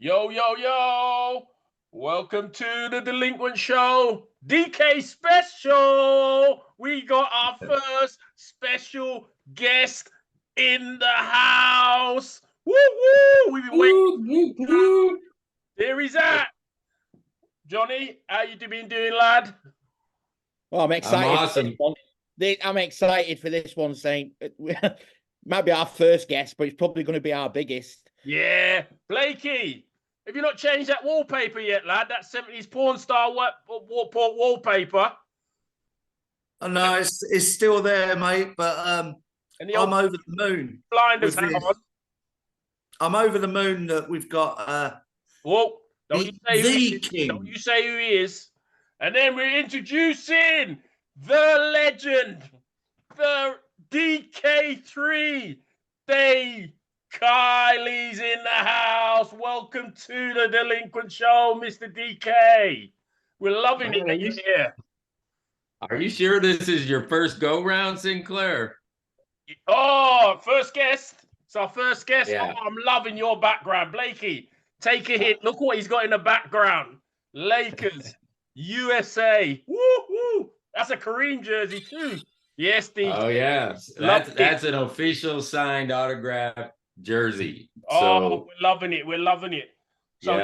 Yo, yo, yo! Welcome to the Delinquent Show, DK Special. We got our first special guest in the house. Woo woo! We've been waiting. There he's at. Johnny, how you been doing, lad? Well, I'm excited. I'm awesome. I'm excited for this one, Saint. Might be our first guest, but it's probably going to be our biggest. Yeah, Blakey. Have you not changed that wallpaper yet, lad? That 70s porn star wallpaper. Oh, no, it's still there, mate. But I'm over the moon. Blinders hat on. I'm over the moon that we've got. Whoa! Don't you say who he is. And then we're introducing the legend, the DK3. Kiley's in the house. Welcome to the Delinquent Show, Mr. DK. We're loving it that you're here. Are you sure this is your first go-round, Sinclair? Oh, first guest. It's our first guest. Yeah. Oh, I'm loving your background. Blakey, take a hit. Look what he's got in the background. Lakers, USA. Woo, woo. That's a Kareem jersey too. Yes, DK. Oh, yeah. That's an official signed autograph jersey. Oh, we're loving it. We're loving it. So,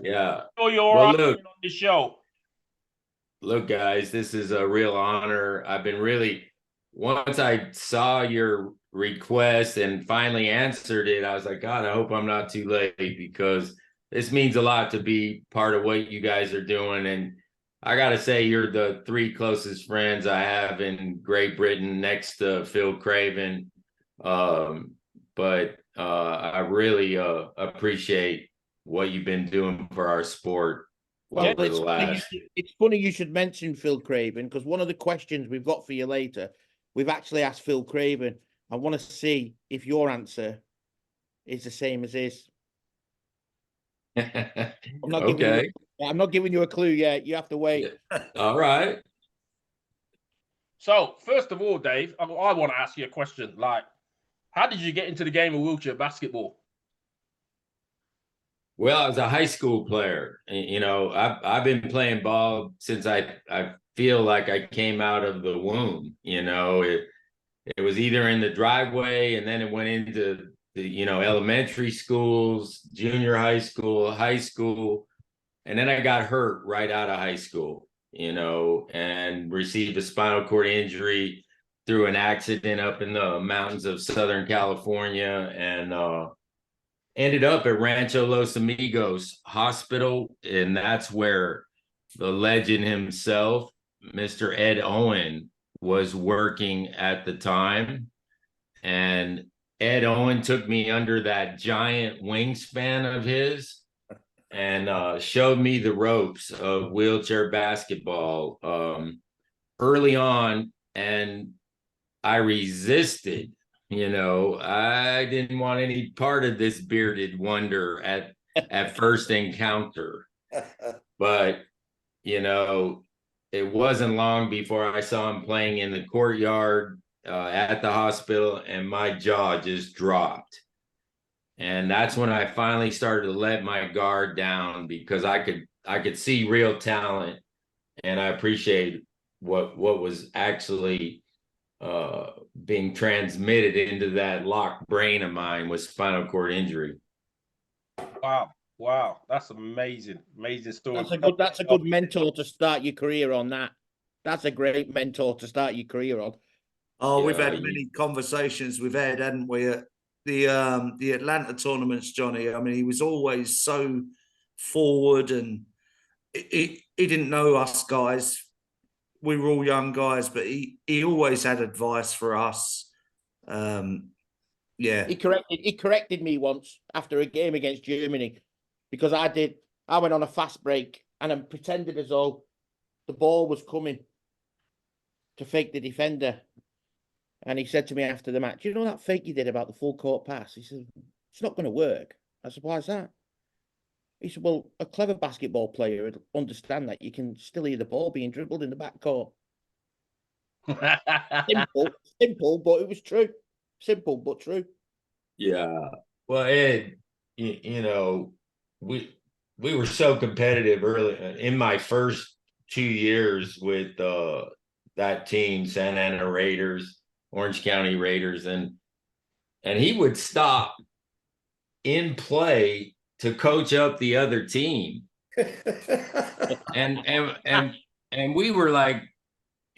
yeah. Sure you're all right on the show. Look, guys, this is a real honor. I've been once I saw your request and finally answered it, I was like, God, I hope I'm not too late, because this means a lot to be part of what you guys are doing. And I got to say, you're the three closest friends I have in Great Britain, next to Phil Craven. But I really appreciate what you've been doing for our sport. Well, it's funny you should mention Phil Craven, because one of the questions we've got for you later, we've actually asked Phil Craven. I want to see if your answer is the same as his. I'm not giving you a clue yet. You have to wait. All right. So, first of all, Dave, I want to ask you a question. Like, how did you get into the game of wheelchair basketball? Well, I was a high school player. You know, I've been playing ball since I feel like I came out of the womb. You know, it was either in the driveway, and then it went into the, elementary schools, junior high school, and then I got hurt right out of high school, and received a spinal cord injury through an accident up in the mountains of Southern California, and ended up at Rancho Los Amigos Hospital. And that's where the legend himself, Mr. Ed Owen, was working at the time. And Ed Owen took me under that giant wingspan of his and showed me the ropes of wheelchair basketball early on. And I resisted. I didn't want any part of this bearded wonder at first encounter. But, it wasn't long before I saw him playing in the courtyard at the hospital, and my jaw just dropped. And that's when I finally started to let my guard down, because I could see real talent, and I appreciate what was actually being transmitted into that locked brain of mine with spinal cord injury. Wow, that's amazing story. That's a good mentor to start your career on. That's a great mentor to start your career on. Oh, yeah, we've had many conversations with Ed, hadn't we, at the Atlanta tournaments, Johnny? I mean, he was always so forward, and he didn't know us guys. We were all young guys, but he always had advice for us. Yeah. He corrected me once after a game against Germany, because I went on a fast break and I pretended as though the ball was coming to fake the defender. And he said to me after the match, you know that fake you did about the full court pass? He said, it's not going to work. I said, why is that? He said, well, a clever basketball player would understand that you can still hear the ball being dribbled in the backcourt. Simple, but it was true. Simple, but true. Yeah. Well, Ed, we were so competitive early in my first 2 years with that team, Santa Ana Raiders, Orange County Raiders, and he would stop in play to coach up the other team. and we were like,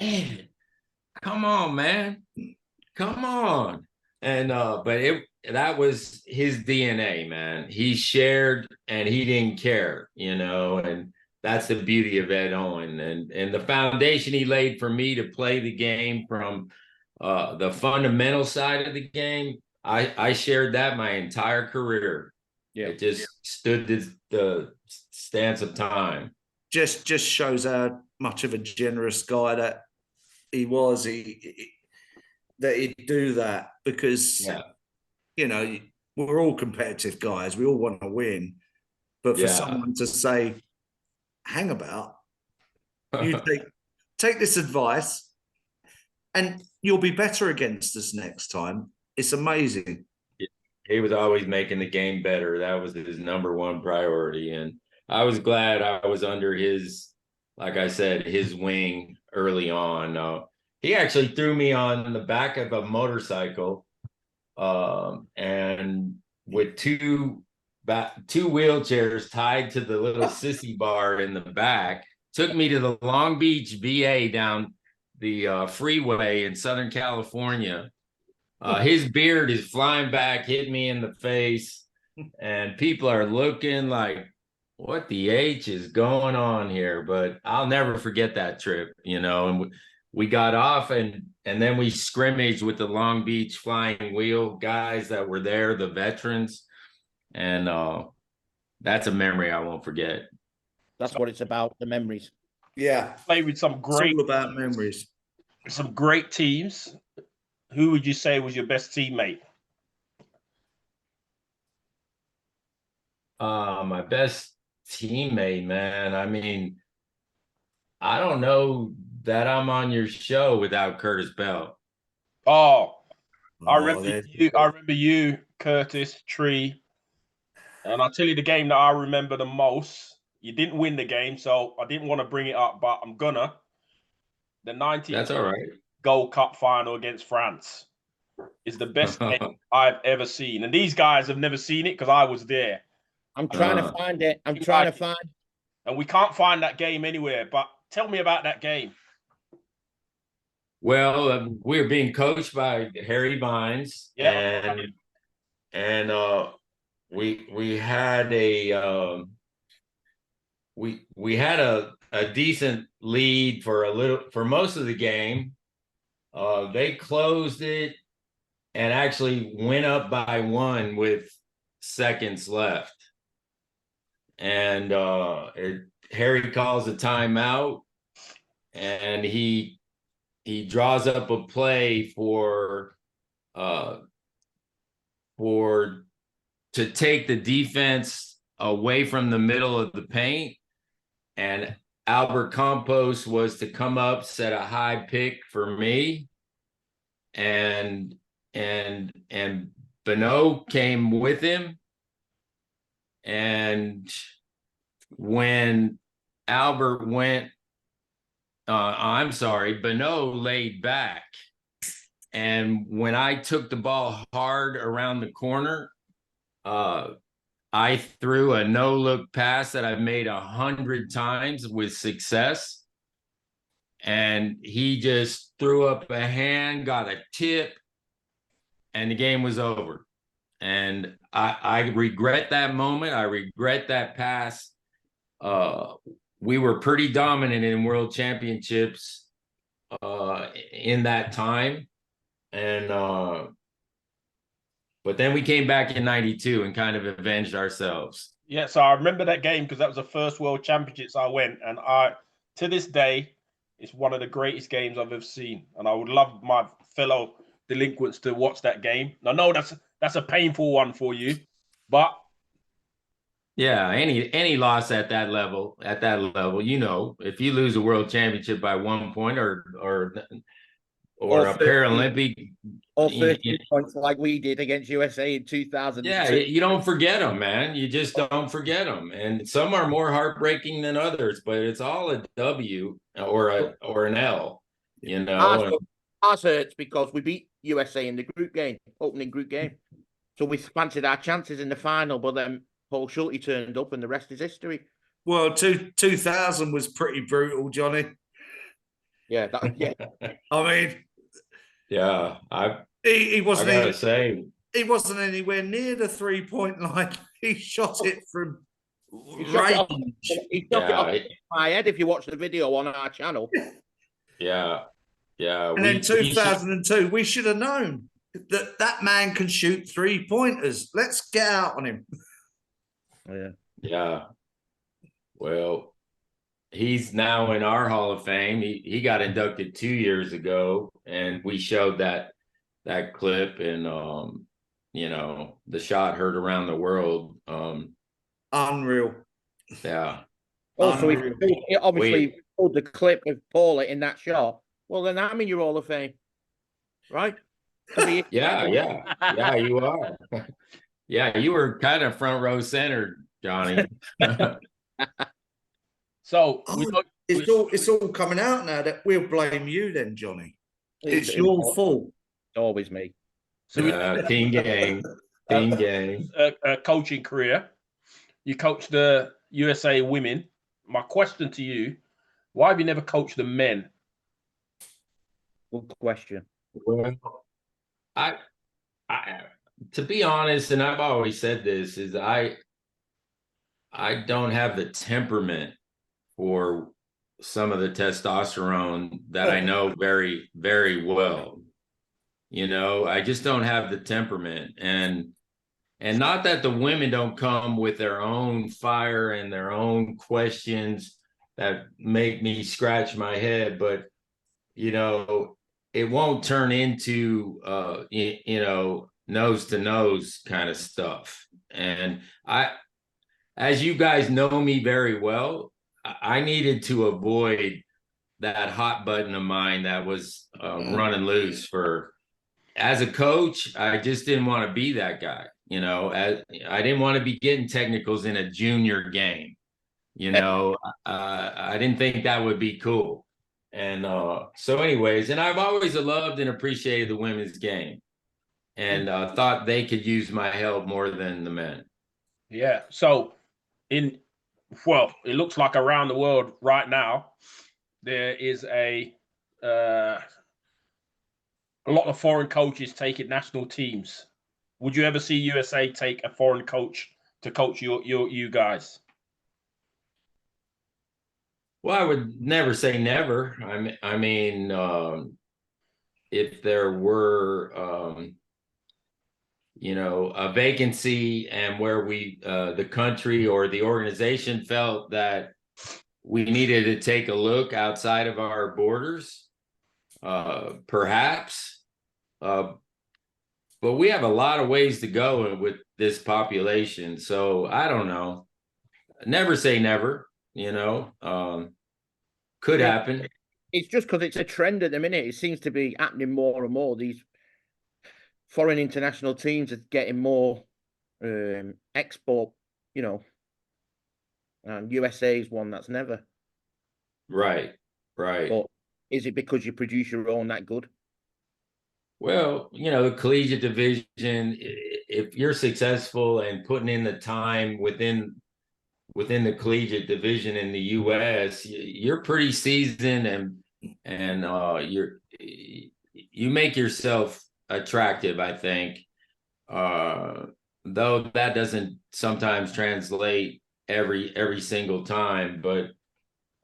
man, come on, man. Come on. And but that was his DNA, man. He shared and he didn't care, and that's the beauty of Ed Owen and the foundation he laid for me to play the game from the fundamental side of the game. I shared that my entire career. Yeah. It just stood the stance of time. Just shows how much of a generous guy that he was. That he'd do that because, we're all competitive guys. We all want to win. But for someone to say, hang about, you take this advice and you'll be better against us next time. It's amazing. He was always making the game better. That was his number one priority. And I was glad I was under his, like I said, his wing early on. He actually threw me on the back of a motorcycle, and with two wheelchairs tied to the little sissy bar in the back, took me to the Long Beach VA down the freeway in Southern California. His beard is flying back, hit me in the face, and people are looking like, what the H is going on here? But I'll never forget that trip, and we got off and then we scrimmaged with the Long Beach Flying Wheel guys that were there, the veterans. And that's a memory I won't forget. That's what it's about, the memories. Yeah. Played with some great, it's all about memories. Some great teams. Who would you say was your best teammate? My best teammate, man. I mean, I don't know that I'm on your show without Curtis Bell. I remember you, Curtis, Tree. And I'll tell you the game that I remember the most. You didn't win the game, so I didn't want to bring it up, but I'm gonna. The 19 That's all right. Gold Cup final against France is the best game I've ever seen. And these guys have never seen it because I was there. I'm trying to find it. And we can't find that game anywhere. But tell me about that game. Well, we were being coached by Harry Vines, and we had a decent lead for most of the game. They closed it and actually went up by 1 with seconds left, and Harry calls a timeout, and he draws up a play to take the defense away from the middle of the paint, and Albert Campos was to come up, set a high pick for me, and Beno came with him, and when Albert went, Beno laid back, and when I took the ball hard around the corner, I threw a no-look pass that I've made 100 times with success, and he just threw up a hand, got a tip, and the game was over. And I regret that moment. I regret that pass. We were pretty dominant in world championships in that time, and but then we came back in '92 and kind of avenged ourselves. Yeah, so I remember that game because that was the first World Championships I went, and to this day, it's one of the greatest games I've ever seen, and I would love my fellow delinquents to watch that game. I know that's a painful one for you, but yeah, any loss at that level, if you lose a world championship by 1 point or or a Paralympic. Or 30 points like we did against USA in 2000. Yeah, you don't forget them, man. You just don't forget them. And some are more heartbreaking than others, but it's all a W or an L, you know. Ours hurts because we beat USA in the opening group game. So we fancied our chances in the final, but then Paul Schulte turned up and the rest is history. Well, 2000 was pretty brutal, Johnny. Yeah. I mean, yeah, he wasn't. I gotta say, he wasn't anywhere near the 3-point line. He shot it from He shot it off my head. If you watch the video on our channel. Yeah. And then 2002, we should have known that man can shoot 3-pointers. Let's get out on him. Yeah. Well, he's now in our Hall of Fame. He got inducted 2 years ago, and we showed that clip, and you know, the shot heard around the world. Unreal. Yeah. Also, he obviously pulled the clip of Paula in that shot. Well, then I'm in your Hall of Fame, right? Yeah, you are. Yeah, you were kind of front row center, Johnny. So it's all coming out now that we'll blame you then, Johnny. It's your fault. It's always me. So team game. Coaching career. You coached the USA women. My question to you: why have you never coached the men? Good question. Well, I to be honest, and I've always said this, is I don't have the temperament for some of the testosterone that I know very, very well. You know, I just don't have the temperament. And not that the women don't come with their own fire and their own questions that make me scratch my head, but, you know, it won't turn into, you know, nose to nose kind of stuff. And as you guys know me very well, I needed to avoid that hot button of mine that was running loose as a coach. I just didn't want to be that guy. You know, I didn't want to be getting technicals in a junior game. You know, I didn't think that would be cool. And so anyways, and I've always loved and appreciated the women's game, and thought they could use my help more than the men. Yeah. So it looks like around the world right now, there is a lot of foreign coaches taking national teams. Would you ever see USA take a foreign coach to coach you guys? Well, I would never say never. I mean, if there were, you know, a vacancy, and where the country or the organization felt that we needed to take a look outside of our borders, perhaps. But we have a lot of ways to go with this population. So I don't know. Never say never, you know. Could happen. It's just because it's a trend at the minute. It seems to be happening more and more. These foreign international teams are getting more export, you know. And USA is one that's never. Right. But is it because you produce your own that good? Well, you know, the collegiate division, if you're successful and putting in the time within the collegiate division in the US, you're pretty seasoned, and you make yourself attractive, I think. Though that doesn't sometimes translate every single time, but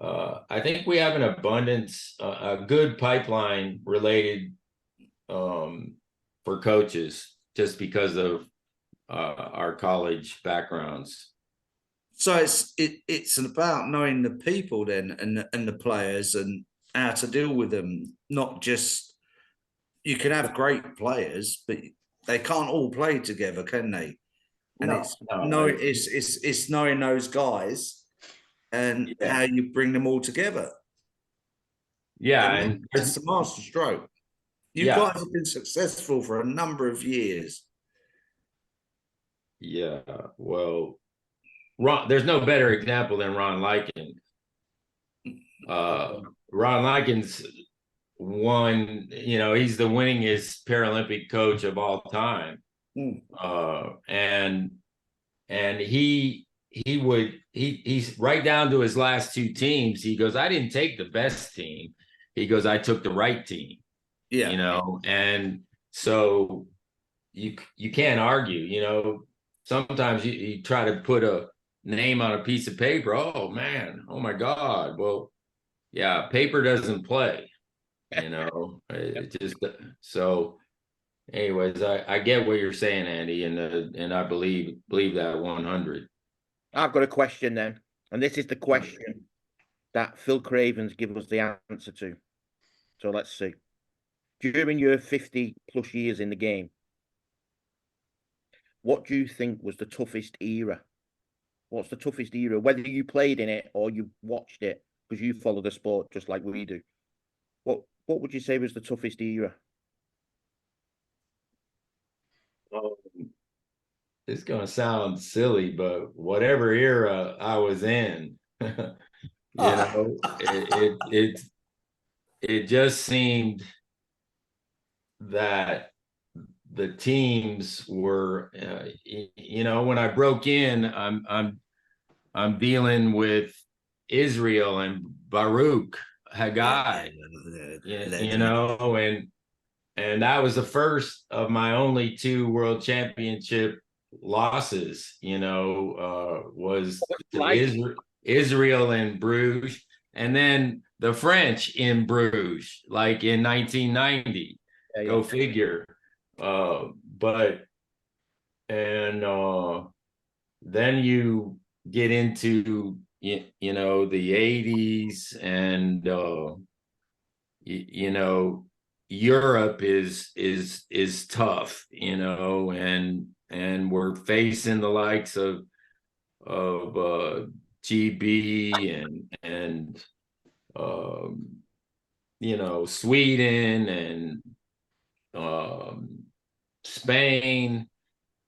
I think we have an abundance, a good pipeline related for coaches, just because of our college backgrounds. So it's about knowing the people then, and the players, and how to deal with them. Not just, you can have great players, but they can't all play together, can they? And it's knowing those guys and how you bring them all together. Yeah, and that's the master stroke. You guys have been successful for a number of years. Yeah, well, there's no better example than Ron Likens. Ron Likens won, he's the winningest Paralympic coach of all time. And he's right down to his last two teams. He goes, I didn't take the best team. He goes, I took the right team. Yeah. And so you can't argue, sometimes you try to put a name on a piece of paper. Oh man, oh my God. Well, yeah, paper doesn't play, it just, so anyways, I get what you're saying, Andy, and I believe that 100. I've got a question then, and this is the question that Phil Cravens give us the answer to. So let's see. During your 50 plus years in the game, what do you think was the toughest era? What's the toughest era? Whether you played in it or you watched it, because you follow the sport just like we do. What would you say was the toughest era? It's gonna sound silly, but whatever era I was in, it just seemed that the teams were, when I broke in, I'm dealing with Israel and Baruch Haggai, and that was the first of my only 2 world championship losses, was Israel and Bruges, and then the French in Bruges, like in 1990. Go figure. Then you get into the 80s, and Europe is tough, and we're facing the likes of GB and Sweden and Spain.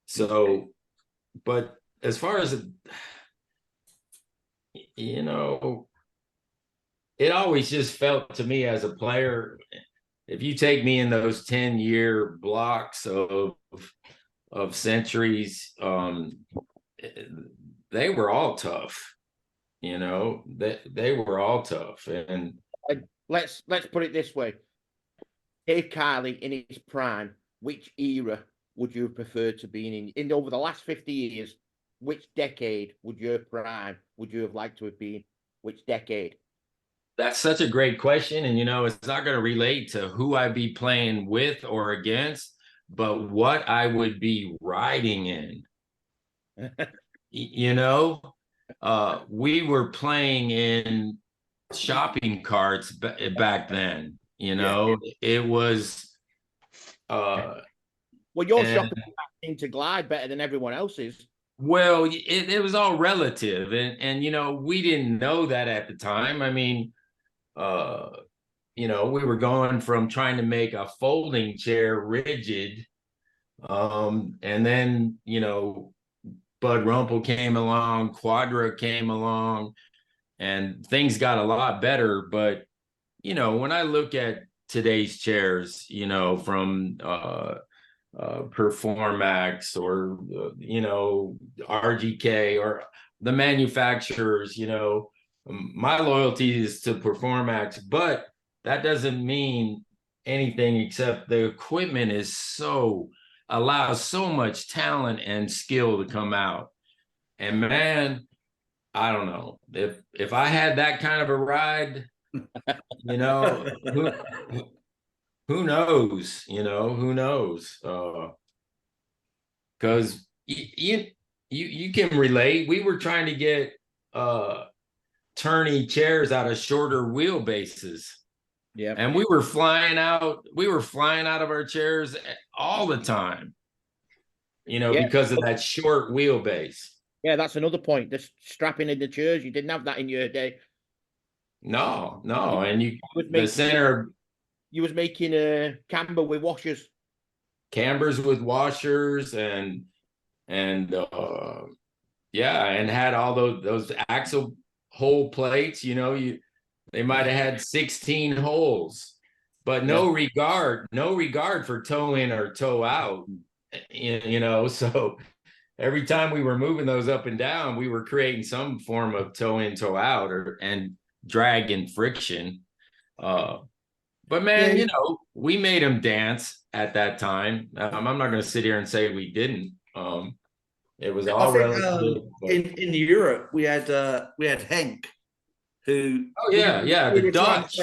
So, but as far as it always just felt to me as a player, if you take me in those 10-year blocks of centuries, they were all tough. They were all tough. And let's put it this way. Dave Kiley in his prime, which era would you have preferred to be in over the last 50 years? Which decade would you have liked to have been? Which decade? That's such a great question. And, it's not going to relate to who I'd be playing with or against, but what I would be riding in. We were playing in shopping carts back then. It was. Well, your shopping seemed to glide better than everyone else's. Well, it was all relative, and we didn't know that at the time. I mean, we were going from trying to make a folding chair rigid, and then Bud Rumpel came along, Quadra came along, and things got a lot better. But when I look at today's chairs, from Performax or RGK or the manufacturers, my loyalty is to Performax, but that doesn't mean anything except the equipment allows so much talent and skill to come out. And man, I don't know, if I had that kind of a ride, who knows, who knows? Because you can relate. We were trying to get tourney chairs out of shorter wheelbases. Yeah. And we were flying out of our chairs all the time, because of that short wheelbase. Yeah, that's another point. The strapping in the chairs, you didn't have that in your day. No. And the center you was making a camber with washers. Cambers with washers and yeah, and had all those axle hole plates. You know, they might have had 16 holes, but no regard for toe in or toe out. You know, so every time we were moving those up and down, we were creating some form of toe in, toe out, and drag and friction. But man, you know, we made them dance at that time. I'm not going to sit here and say we didn't. It was all relative. In Europe, we had Henk, who the Dutch.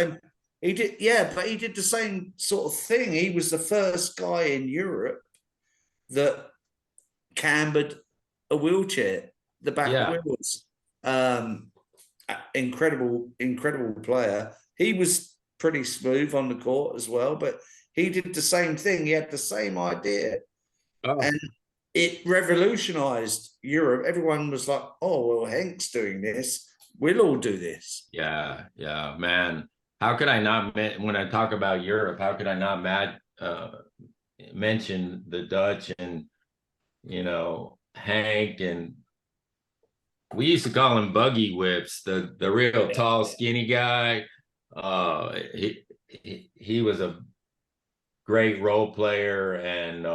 He did, but he did the same sort of thing. He was the first guy in Europe that cambered a wheelchair, the back wheels. Incredible player. He was pretty smooth on the court as well, but he did the same thing. He had the same idea, and it revolutionized Europe. Everyone was like, "Oh, well, Henk's doing this. We'll all do this." Yeah, man. How could I not, when I talk about Europe, how could I not mention the Dutch and, you know, Hank, and we used to call him Buggy Whips, the real tall, skinny guy. He was a great role player, and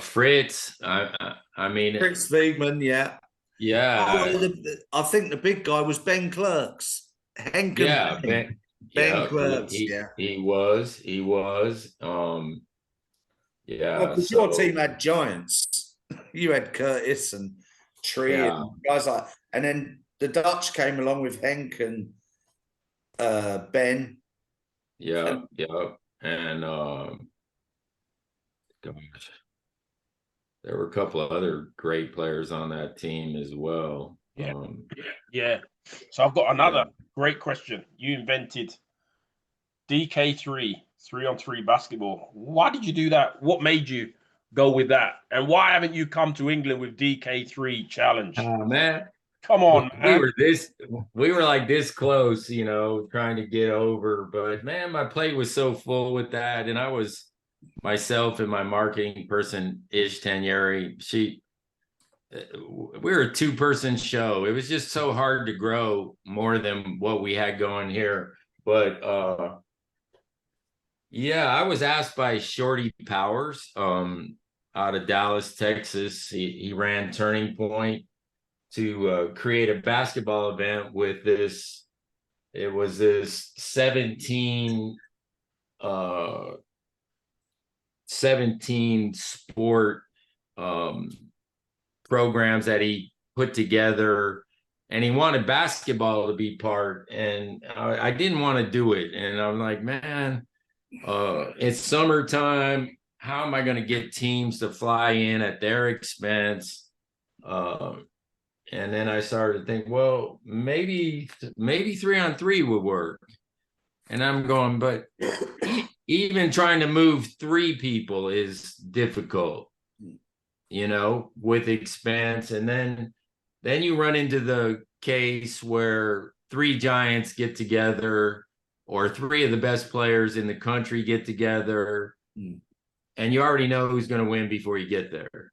Fritz. I mean, Fritz Wiegman, yeah. I think the big guy was Ben Clerks. Ben Clerks. He was. Because your team had giants. You had Curtis and Tree and guys like, and then the Dutch came along with Henk and Ben. And gosh, there were a couple of other great players on that team as well. So I've got another great question. You invented DK3, 3-on-3 basketball. Why did you do that? What made you go with that? And why haven't you come to England with DK3 challenge? Oh man, come on, man. We were like this close, you know, trying to get over, but man, my plate was so full with that, and I was myself and my marketing person Ish Tanyeri. We were a 2-person show. It was just so hard to grow more than what we had going here. But I was asked by Shorty Powers out of Dallas, Texas. He ran Turning Point to create a basketball event with this. It was this 17 sport programs that he put together, and he wanted basketball to be part, and I didn't want to do it. And I'm like, man, it's summertime. How am I going to get teams to fly in at their expense? And then I started to think, well, maybe 3-on-3 would work. And I'm going, but even trying to move 3 people is difficult, you know, with expense. And then you run into the case where 3 giants get together, or 3 of the best players in the country get together, and you already know who's going to win before you get there.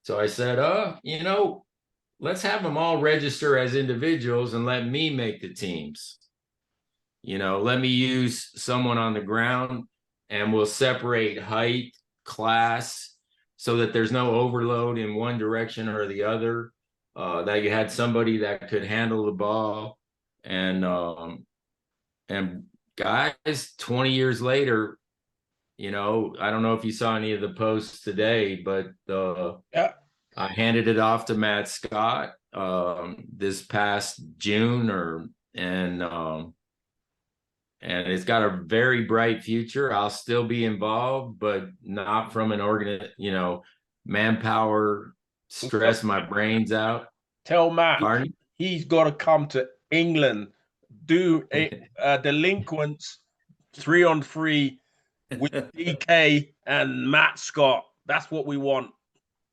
So I said, you know, let's have them all register as individuals and let me make the teams. You know, let me use someone on the ground, and we'll separate height, class, so that there's no overload in one direction or the other, that you had somebody that could handle the ball. And guys, 20 years later, you know, I don't know if you saw any of the posts today, but I handed it off to Matt Scott this past June, and it's got a very bright future. I'll still be involved, but not from an manpower, stress my brains out. Tell Matt he's got to come to England, do a Delinquents 3-on-3 with DK and Matt Scott. That's what we want.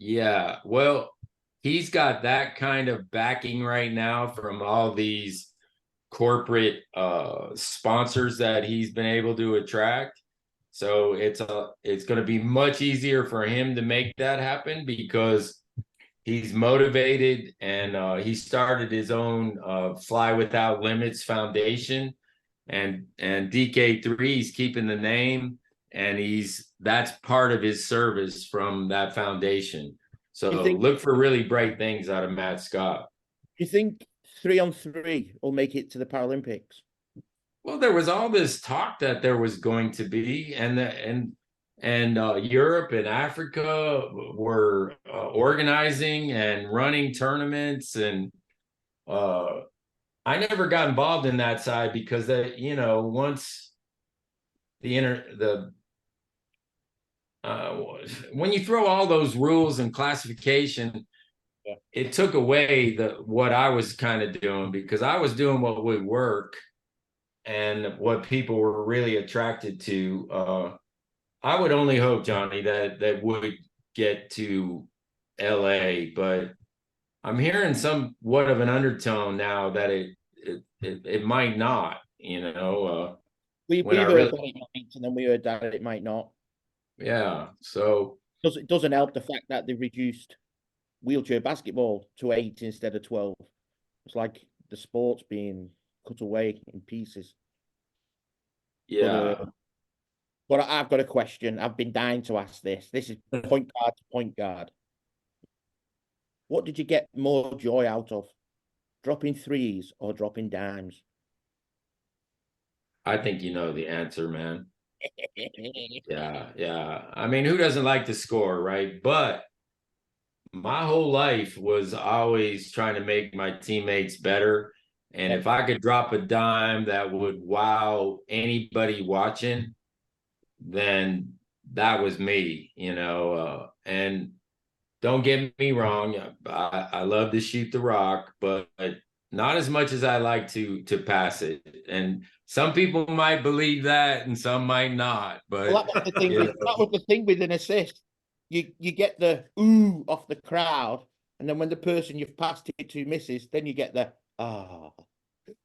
Yeah, well, he's got that kind of backing right now from all these corporate sponsors that he's been able to attract. So it's going to be much easier for him to make that happen because he's motivated, and he started his own Fly Without Limits Foundation, and DK3 is keeping the name, and that's part of his service from that foundation. So look for really bright things out of Matt Scott. Do you think 3-on-3 will make it to the Paralympics? Well, there was all this talk that there was going to be, and Europe and Africa were organizing and running tournaments, and I never got involved in that side because once when you throw all those rules and classification, it took away what I was kind of doing, because I was doing what would work and what people were really attracted to. I would only hope, Johnny, that would get to LA, but I'm hearing somewhat of an undertone now that it might not, we heard that it might, and then we heard that it might not. Yeah, so it doesn't help the fact that they've reduced wheelchair basketball to 8 instead of 12. It's like the sport's being cut away in pieces. Yeah. But I've got a question. I've been dying to ask this. This is point guard to point guard. What did you get more joy out of? Dropping threes or dropping dimes? I think you know the answer, man. Yeah. I mean, who doesn't like to score, right? But my whole life was always trying to make my teammates better. And if I could drop a dime that would wow anybody watching, then that was me, and don't get me wrong, I love to shoot the rock, but not as much as I like to pass it. And some people might believe that and some might not, but that was the thing with an assist. You get the ooh off the crowd, and then when the person you've passed it to misses, then you get the ah.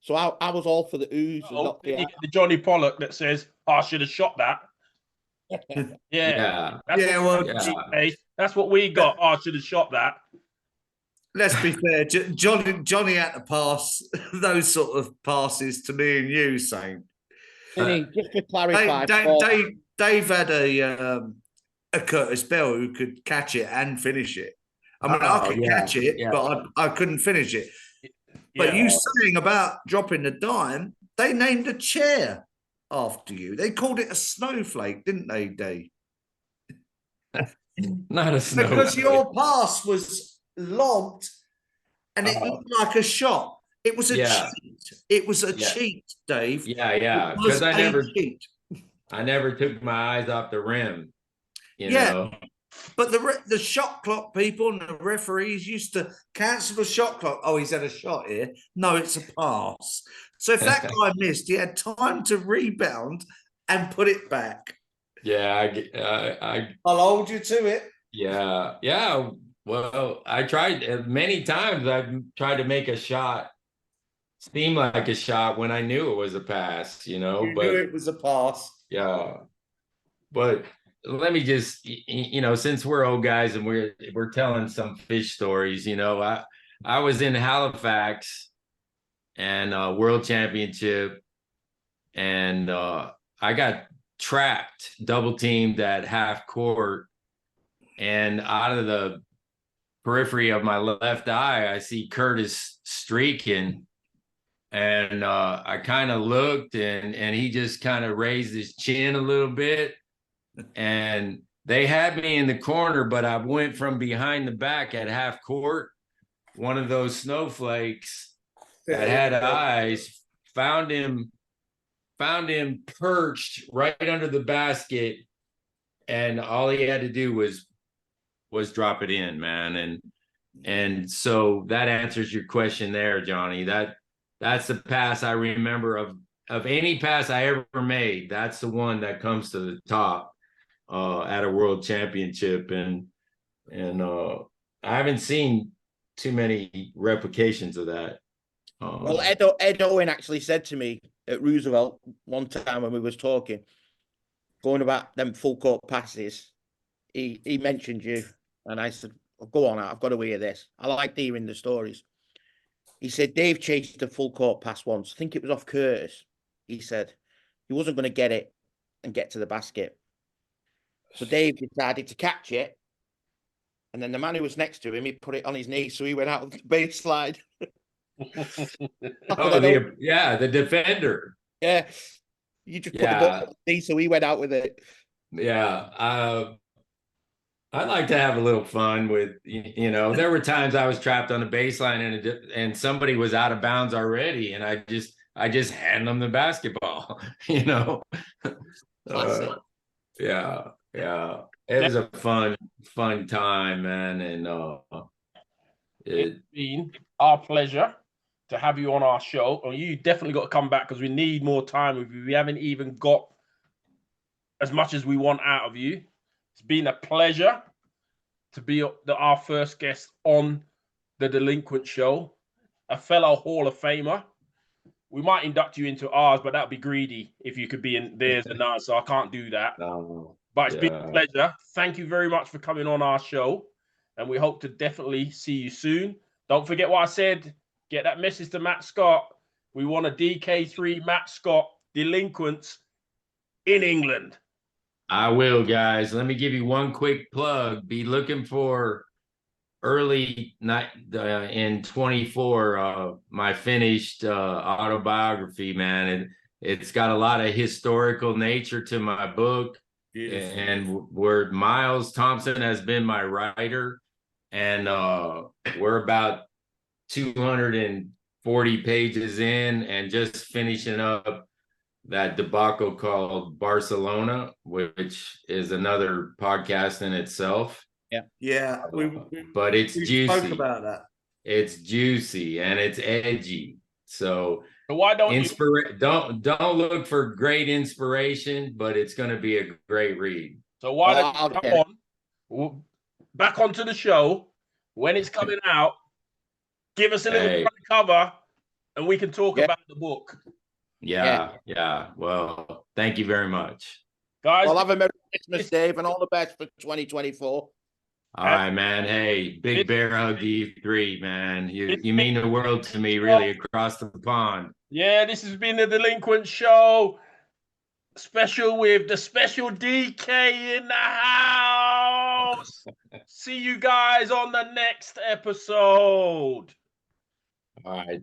So I was all for the oohs and not the Johnny Pollock that says, I should have shot that. That's what we got. I should have shot that. Let's be fair. Johnny had to pass those sort of passes to me and you, Saint. Just to clarify, Dave had a Curtis Bell who could catch it and finish it. I mean, I could catch it, but I couldn't finish it. But you saying about dropping the dime, they named a chair after you. They called it a snowflake, didn't they, Dave? Not a snowflake. Because your pass was lobbed and it looked like a shot. It was a cheat. It was a cheat, Dave. Yeah. Because I never took my eyes off the rim. You know? But the shot clock people and the referees used to cancel the shot clock. Oh, he's had a shot here. No, it's a pass. So if that guy missed, he had time to rebound and put it back. Yeah, I'll hold you to it. Yeah. Well, I tried many times. I've tried to make a shot seem like a shot when I knew it was a pass. You knew it was a pass. Yeah, but let me just, since we're old guys and we're telling some fish stories, I was in Halifax and World Championship, and I got trapped, double teamed at half court, and out of the periphery of my left eye, I see Curtis streaking, and I kind of looked, and he just kind of raised his chin a little bit. And they had me in the corner, but I went from behind the back at half court. One of those snowflakes that had eyes found him perched right under the basket, and all he had to do was drop it in, man. And so that answers your question there, Johnny. That's the pass I remember of any pass I ever made. That's the one that comes to the top at a world championship, and I haven't seen too many replications of that. Well, Ed Owen actually said to me at Roosevelt one time when we was talking, going about them full court passes, he mentioned you, and I said, oh, go on, I've got to hear this. I like hearing the stories. He said Dave chased a full court pass once. I think it was off Curtis. He said he wasn't going to get it and get to the basket. So Dave decided to catch it. And then the man who was next to him, he put it on his knee. So he went out of the baseline. The defender. Yeah. You just put the ball on his knee, so he went out with it. Yeah. I like to have a little fun with, there were times I was trapped on the baseline and somebody was out of bounds already. And I just hand them the basketball, Yeah. It was a fun time, man. And it's been our pleasure to have you on our show. And you definitely got to come back because we need more time with you. We haven't even got as much as we want out of you. It's been a pleasure to be our first guest on the Delinquent Show, a fellow Hall of Famer. We might induct you into ours, but that'd be greedy if you could be in theirs and ours, so I can't do that. But it's been a pleasure. Thank you very much for coming on our show, and we hope to definitely see you soon. Don't forget what I said. Get that message to Matt Scott. We want a DK3 Matt Scott Delinquents in England. I will, guys. Let me give you one quick plug. Be looking for early night in 24 my finished autobiography, man. And it's got a lot of historical nature to my book. Beautiful. And where Miles Thompson has been my writer, and we're about 240 pages in and just finishing up that debacle called Barcelona, which is another podcast in itself. Yeah. But it's juicy. Spoke about that. It's juicy and it's edgy. So why don't don't look for great inspiration, but it's going to be a great read. So why don't you come on back onto the show when it's coming out? Give us a little front cover, and we can talk about the book. Yeah. Well, thank you very much, guys. Well, have a Merry Christmas, Dave, and all the best for 2024. All right, man. Hey, big bear hug to you three, man. You mean the world to me, really, across the pond. Yeah, this has been the Delinquent Show special with the special DK in the house. See you guys on the next episode. All right.